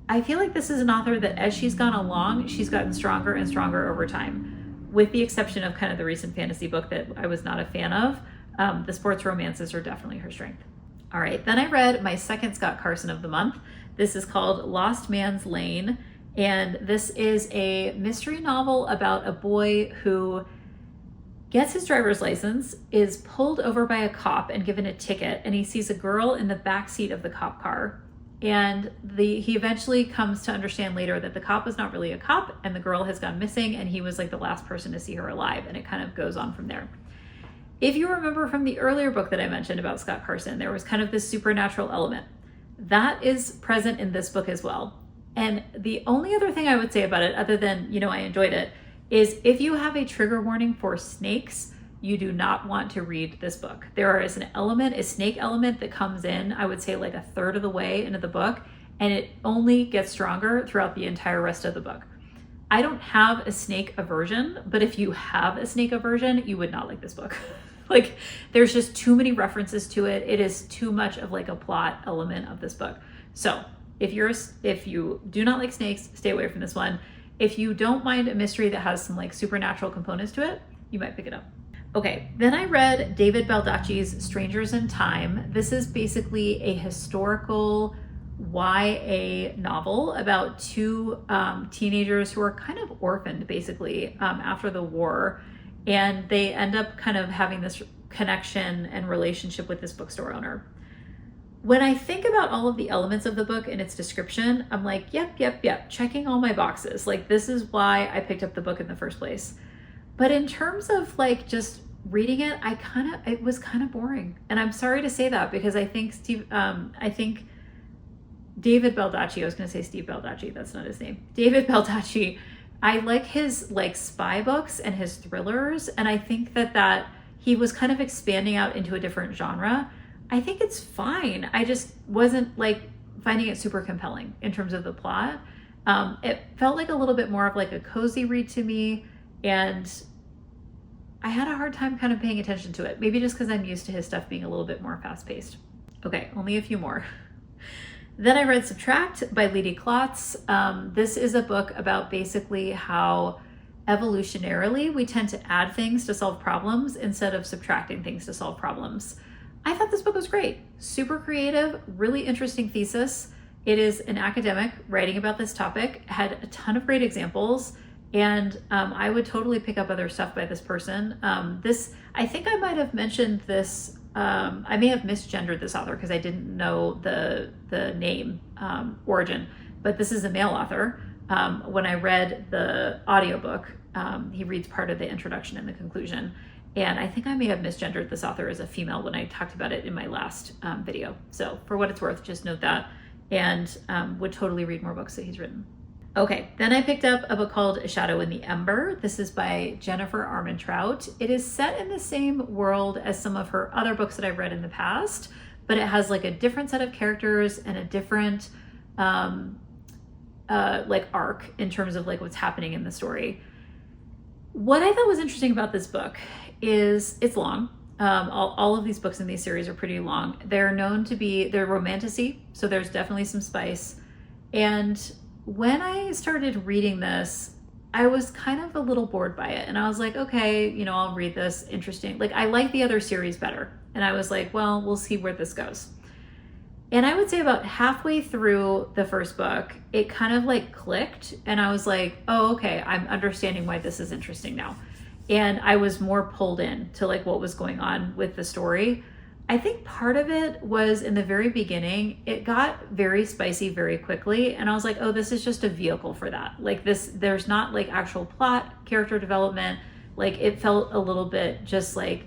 I feel like this is an author that as she's gone along, she's gotten stronger and stronger over time, with the exception of kind of the recent fantasy book that I was not a fan of. The sports romances are definitely her strength. All right, then I read my second Scott Carson of the month. This is called Lost Man's Lane. And this is a mystery novel about a boy who gets his driver's license, is pulled over by a cop and given a ticket, and he sees a girl in the back seat of the cop car. And he eventually comes to understand later that the cop was not really a cop and the girl has gone missing and he was like the last person to see her alive, and it kind of goes on from there. If you remember from the earlier book that I mentioned about Scott Carson, there was kind of this supernatural element. That is present in this book as well. And the only other thing I would say about it, other than, you know, I enjoyed it, is if you have a trigger warning for snakes, you do not want to read this book. There is an element, a snake element that comes in, I would say like a third of the way into the book, and it only gets stronger throughout the entire rest of the book. I don't have a snake aversion, but if you have a snake aversion, you would not like this book. Like there's just too many references to it. It is too much of like a plot element of this book. So if you do not like snakes, stay away from this one. If you don't mind a mystery that has some like supernatural components to it, you might pick it up. Okay, then I read David Baldacci's Strangers in Time. This is basically a historical YA novel about 2 teenagers who are kind of orphaned basically after the war. And they end up kind of having this connection and relationship with this bookstore owner. When I think about all of the elements of the book and its description, I'm like, yep, checking all my boxes. Like, this is why I picked up the book in the first place. But in terms of like just reading it, it was kind of boring. And I'm sorry to say that because I think David Baldacci, I was going to say Steve Baldacci, that's not his name. David Baldacci, I like his like spy books and his thrillers. And I think that he was kind of expanding out into a different genre. I think it's fine. I just wasn't like finding it super compelling in terms of the plot. It felt like a little bit more of like a cozy read to me. And I had a hard time kind of paying attention to it. Maybe just because I'm used to his stuff being a little bit more fast-paced. Okay, only a few more. Then I read Subtract by Lydie Klotz. This is a book about basically how evolutionarily we tend to add things to solve problems instead of subtracting things to solve problems. I thought this book was great. Super creative, really interesting thesis. It is an academic writing about this topic, had a ton of great examples, and I would totally pick up other stuff by this person. I think I might have mentioned this, I may have misgendered this author because I didn't know the name origin, but this is a male author. When I read the audiobook, he reads part of the introduction and the conclusion. And I think I may have misgendered this author as a female when I talked about it in my last video. So for what it's worth, just note that, and would totally read more books that he's written. Okay, then I picked up a book called A Shadow in the Ember. This is by Jennifer Armentrout. It is set in the same world as some of her other books that I've read in the past, but it has like a different set of characters and a different like arc in terms of like what's happening in the story. What I thought was interesting about this book is it's long. All of these books in these series are pretty long. They're known to be, they're romantasy, so there's definitely some spice. And when I started reading this, I was kind of a little bored by it. And I was like, okay, you know, I'll read this, interesting. Like I like the other series better. And I was like, well, we'll see where this goes. And I would say about halfway through the first book, it kind of like clicked. And I was like, oh, okay, I'm understanding why this is interesting now. And I was more pulled in to like what was going on with the story. I think part of it was in the very beginning, it got very spicy very quickly. And I was like, oh, this is just a vehicle for that. Like this, there's not like actual plot, character development. Like it felt a little bit just like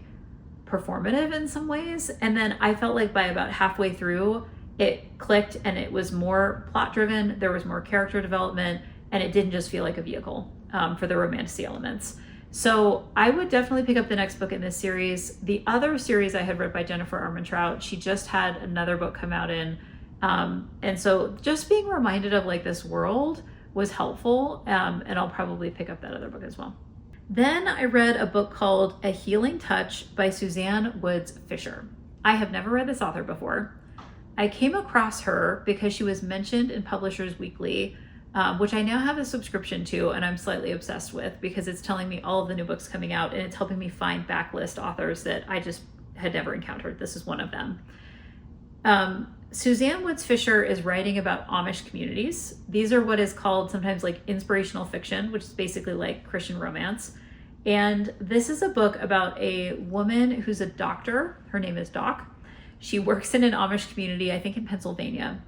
performative in some ways. And then I felt like by about halfway through, it clicked and it was more plot driven. There was more character development and it didn't just feel like a vehicle for the romantasy elements. So I would definitely pick up the next book in this series. The other series I had read by Jennifer Armentrout, she just had another book come out in. And so just being reminded of like this world was helpful. And I'll probably pick up that other book as well. Then I read a book called A Healing Touch by Suzanne Woods Fisher. I have never read this author before. I came across her because she was mentioned in Publishers Weekly, which I now have a subscription to and I'm slightly obsessed with because it's telling me all of the new books coming out and it's helping me find backlist authors that I just had never encountered. This is one of them. Suzanne Woods Fisher is writing about Amish communities. These are what is called sometimes like inspirational fiction, which is basically like Christian romance. And this is a book about a woman who's a doctor. Her name is Doc. She works in an Amish community, I think in Pennsylvania.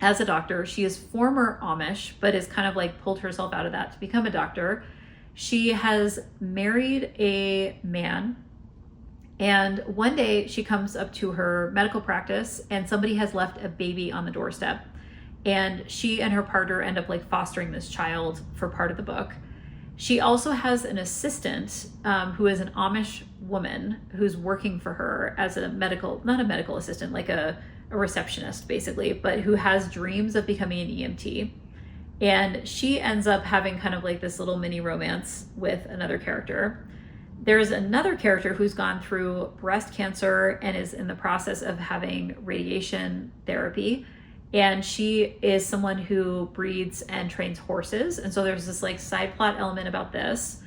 As a doctor, she is former Amish, but has kind of like pulled herself out of that to become a doctor. She has married a man, and one day she comes up to her medical practice and somebody has left a baby on the doorstep. And she and her partner end up like fostering this child for part of the book. She also has an assistant who is an Amish woman who's working for her as a medical, not a medical assistant, like a receptionist basically, but who has dreams of becoming an EMT. And she ends up having kind of like this little mini romance with another character. There's another character who's gone through breast cancer and is in the process of having radiation therapy. And she is someone who breeds and trains horses. And so there's this like side plot element about this.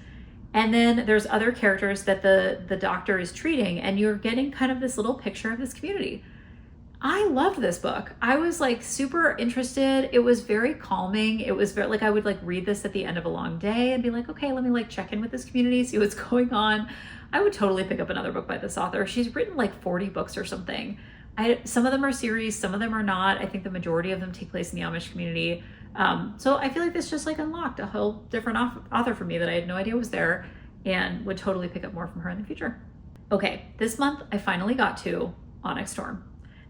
And then there's other characters that the doctor is treating, and you're getting kind of this little picture of this community. I loved this book. I was like super interested. It was very calming. It was very like, I would like read this at the end of a long day and be like, okay, let me like check in with this community, see what's going on. I would totally pick up another book by this author. She's written like 40 books or something. Some of them are series, some of them are not. I think the majority of them take place in the Amish community. So I feel like this just like unlocked a whole different author for me that I had no idea was there, and would totally pick up more from her in the future. Okay, this month I finally got to Onyx Storm.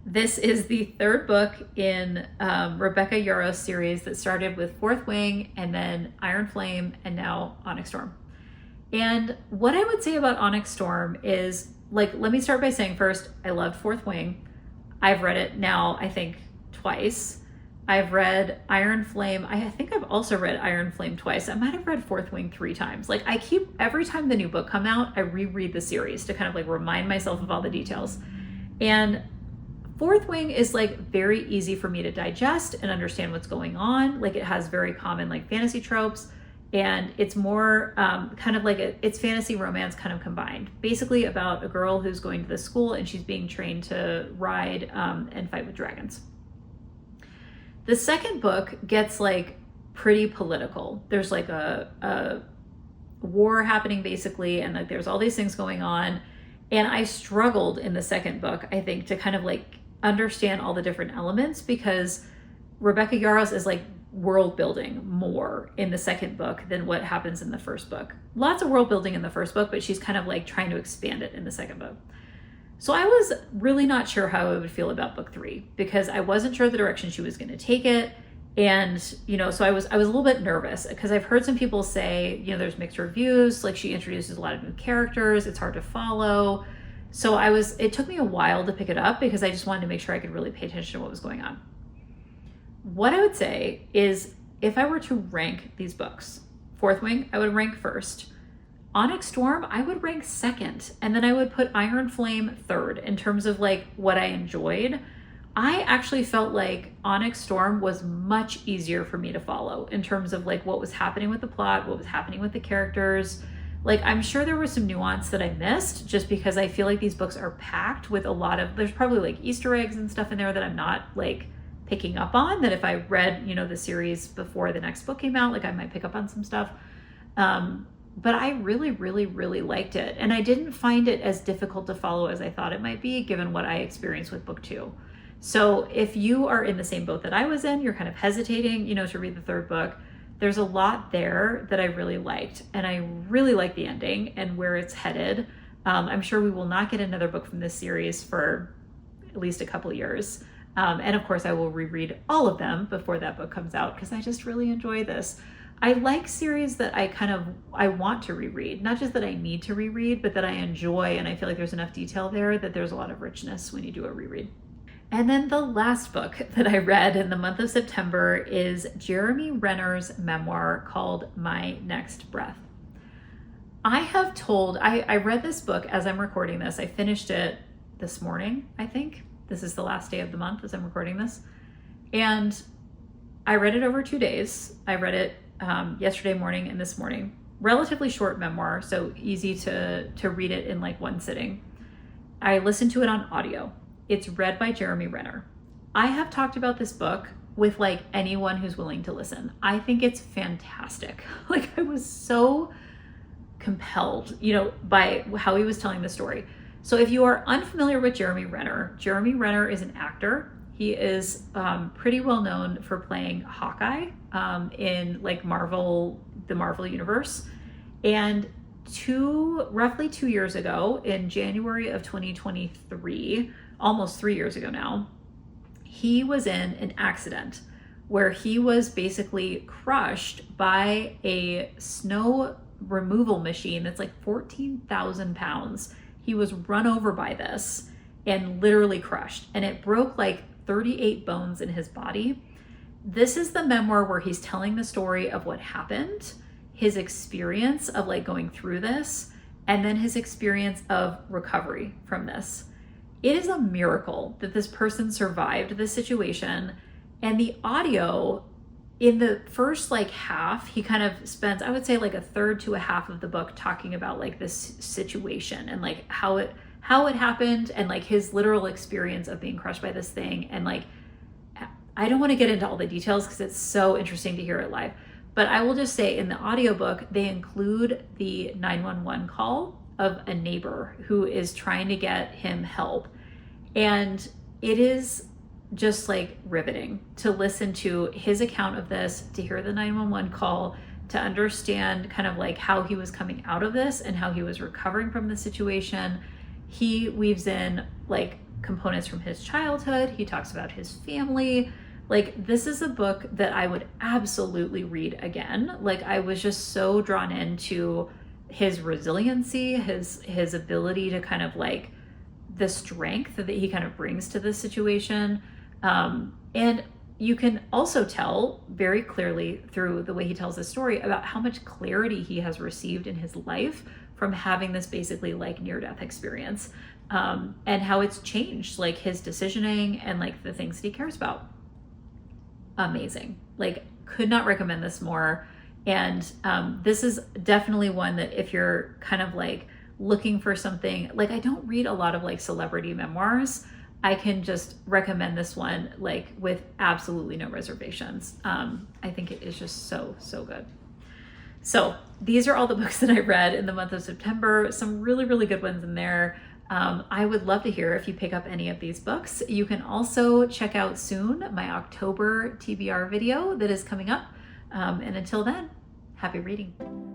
This is the third book in Rebecca Yarros' series that started with Fourth Wing and then Iron Flame and now Onyx Storm. And what I would say about Onyx Storm is, like, let me start by saying first, I loved Fourth Wing. I've read it now, I think, twice. I've read Iron Flame. I think I've also read Iron Flame twice. I might have read Fourth Wing 3 times. Like I keep, every time the new book come out, I reread the series to kind of like remind myself of all the details. And Fourth Wing is like very easy for me to digest and understand what's going on. Like it has very common like fantasy tropes, and it's more kind of like it's fantasy romance kind of combined. Basically about a girl who's going to the school and she's being trained to ride and fight with dragons. The second book gets like pretty political. There's like a war happening basically, and like there's all these things going on. And I struggled in the second book, I think, to kind of like understand all the different elements, because Rebecca Yarros is like world building more in the second book than what happens in the first book. Lots of world building in the first book, but she's kind of like trying to expand it in the second book. So I was really not sure how I would feel about book 3, because I wasn't sure the direction she was going to take it. And, you know, so I was a little bit nervous, because I've heard some people say, you know, there's mixed reviews, like she introduces a lot of new characters, it's hard to follow. So it took me a while to pick it up, because I just wanted to make sure I could really pay attention to what was going on. What I would say is, if I were to rank these books, Fourth Wing, I would rank first. Onyx Storm, I would rank second. And then I would put Iron Flame third in terms of like what I enjoyed. I actually felt like Onyx Storm was much easier for me to follow in terms of like what was happening with the plot, what was happening with the characters. Like, I'm sure there was some nuance that I missed, just because I feel like these books are packed with a lot of, there's probably like Easter eggs and stuff in there that I'm not like picking up on, that if I read, you know, the series before the next book came out, like I might pick up on some stuff. But I really, really, really liked it. And I didn't find it as difficult to follow as I thought it might be, given what I experienced with book 2. So if you are in the same boat that I was in, you're kind of hesitating, you know, to read the third book, there's a lot there that I really liked. And I really like the ending and where it's headed. I'm sure we will not get another book from this series for at least a couple years. And of course I will reread all of them before that book comes out, because I just really enjoy this. I like series that I want to reread, not just that I need to reread, but that I enjoy. And I feel like there's enough detail there that there's a lot of richness when you do a reread. And then the last book that I read in the month of September is Jeremy Renner's memoir called My Next Breath. I read this book as I'm recording this. I finished it this morning, I think. This is the last day of the month as I'm recording this. And I read it over 2 days. I read it yesterday morning and this morning. Relatively short memoir, so easy to read it in like one sitting. I listened to it on audio. It's read by Jeremy Renner. I have talked about this book with like anyone who's willing to listen. I think it's fantastic. Like, I was so compelled, you know, by how he was telling the story. So if you are unfamiliar with Jeremy Renner is an actor. He is pretty well known for playing Hawkeye in like the Marvel universe. And roughly 2 years ago, in January of 2023, almost 3 years ago now, he was in an accident where he was basically crushed by a snow removal machine that's like 14,000 pounds. He was run over by this and literally crushed, and it broke like 38 bones in his body. This is the memoir where he's telling the story of what happened, his experience of like going through this, and then his experience of recovery from this. It is a miracle that this person survived this situation. And the audio, in the first like half, he kind of spends, I would say, like a third to a half of the book talking about like this situation and like how it happened, and like his literal experience of being crushed by this thing. And like, I don't want to get into all the details because it's so interesting to hear it live, but I will just say in the audiobook, they include the 911 call of a neighbor who is trying to get him help. And it is just like riveting to listen to his account of this, to hear the 911 call, to understand kind of like how he was coming out of this and how he was recovering from the situation. He weaves in like components from his childhood. He talks about his family. Like, this is a book that I would absolutely read again. Like, I was just so drawn into his resiliency, his ability to kind of like the strength that he kind of brings to this situation. And you can also tell very clearly through the way he tells his story about how much clarity he has received in his life from having this basically like near-death experience, and how it's changed like his decisioning and like the things that he cares about. Amazing. Like, could not recommend this more. And this is definitely one that if you're kind of like looking for something, like I don't read a lot of like celebrity memoirs, I can just recommend this one like with absolutely no reservations. I think it is just so, so good. So these are all the books that I read in the month of September. Some really, really good ones in there. I would love to hear if you pick up any of these books. You can also check out soon my October TBR video that is coming up. And until then, happy reading.